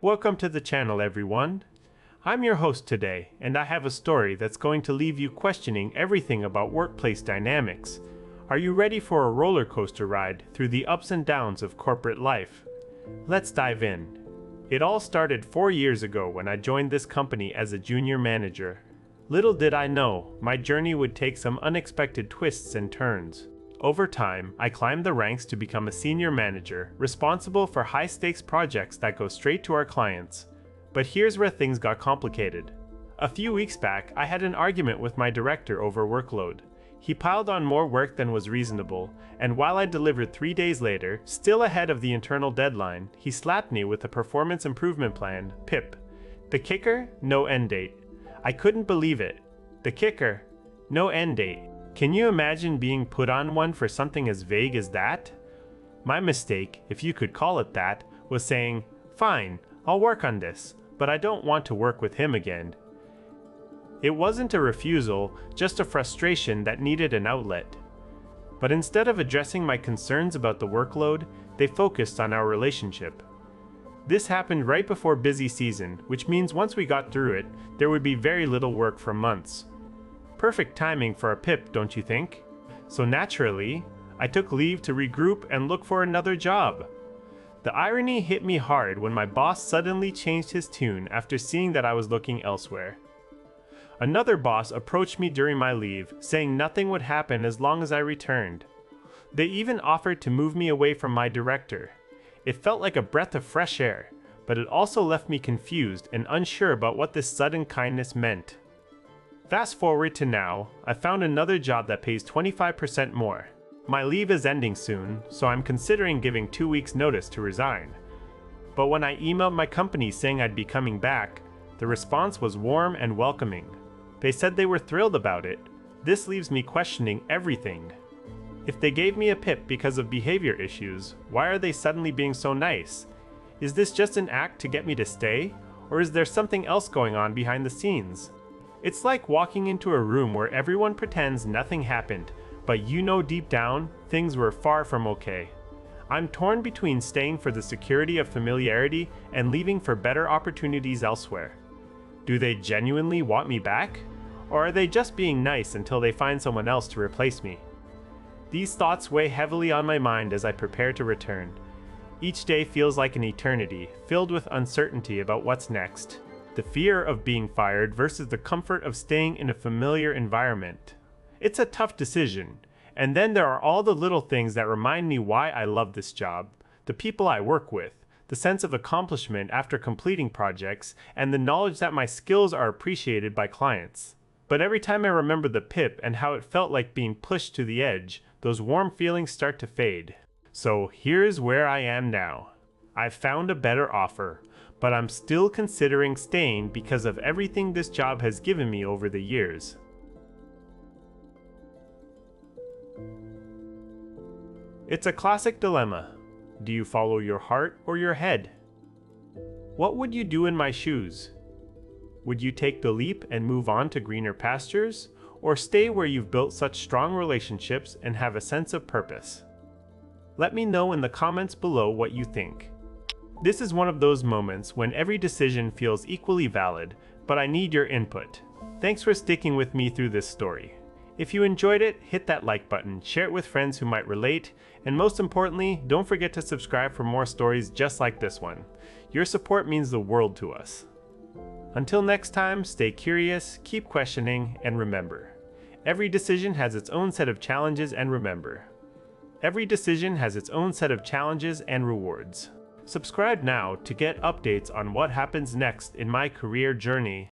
Welcome to the channel, everyone. I'm your host today, and I have a story that's going to leave you questioning everything about workplace dynamics. Are you ready for a roller coaster ride through the ups and downs of corporate life? Let's dive in. It all started 4 years ago when I joined this company as a junior manager. Little did I know, my journey would take some unexpected twists and turns. Over time, I climbed the ranks to become a senior manager, responsible for high-stakes projects that go straight to our clients. But here's where things got complicated. A few weeks back, I had an argument with my director over workload. He piled on more work than was reasonable, and while I delivered 3 days later, still ahead of the internal deadline, he slapped me with a performance improvement plan, PIP. The kicker? No end date. I couldn't believe it. The kicker? No end date. Can you imagine being put on one for something as vague as that? My mistake, if you could call it that, was saying, "Fine, I'll work on this, but I don't want to work with him again." It wasn't a refusal, just a frustration that needed an outlet. But instead of addressing my concerns about the workload, they focused on our relationship. This happened right before busy season, which means once we got through it, there would be very little work for months. Perfect timing for a PIP, don't you think? So naturally, I took leave to regroup and look for another job. The irony hit me hard when my boss suddenly changed his tune after seeing that I was looking elsewhere. Another boss approached me during my leave, saying nothing would happen as long as I returned. They even offered to move me away from my director. It felt like a breath of fresh air, but it also left me confused and unsure about what this sudden kindness meant. Fast forward to now, I found another job that pays 25% more. My leave is ending soon, so I'm considering giving 2 weeks notice to resign. But when I emailed my company saying I'd be coming back, the response was warm and welcoming. They said they were thrilled about it. This leaves me questioning everything. If they gave me a PIP because of behavior issues, why are they suddenly being so nice? Is this just an act to get me to stay, or is there something else going on behind the scenes? It's like walking into a room where everyone pretends nothing happened, but you know deep down, things were far from okay. I'm torn between staying for the security of familiarity and leaving for better opportunities elsewhere. Do they genuinely want me back? Or are they just being nice until they find someone else to replace me? These thoughts weigh heavily on my mind as I prepare to return. Each day feels like an eternity, filled with uncertainty about what's next. The fear of being fired versus the comfort of staying in a familiar environment. It's a tough decision. And then there are all the little things that remind me why I love this job, the people I work with, the sense of accomplishment after completing projects, and the knowledge that my skills are appreciated by clients. But every time I remember the PIP and how it felt like being pushed to the edge, those warm feelings start to fade. So here's where I am now. I've found a better offer, but I'm still considering staying because of everything this job has given me over the years. It's a classic dilemma. Do you follow your heart or your head? What would you do in my shoes? Would you take the leap and move on to greener pastures, or stay where you've built such strong relationships and have a sense of purpose? Let me know in the comments below what you think. This is one of those moments when every decision feels equally valid, but I need your input. Thanks for sticking with me through this story. If you enjoyed it, hit that like button, share it with friends who might relate, and most importantly, don't forget to subscribe for more stories just like this one. Your support means the world to us. Until next time, stay curious, keep questioning, and remember, every decision has its own set of challenges and every decision has its own set of challenges and rewards. Subscribe now to get updates on what happens next in my career journey.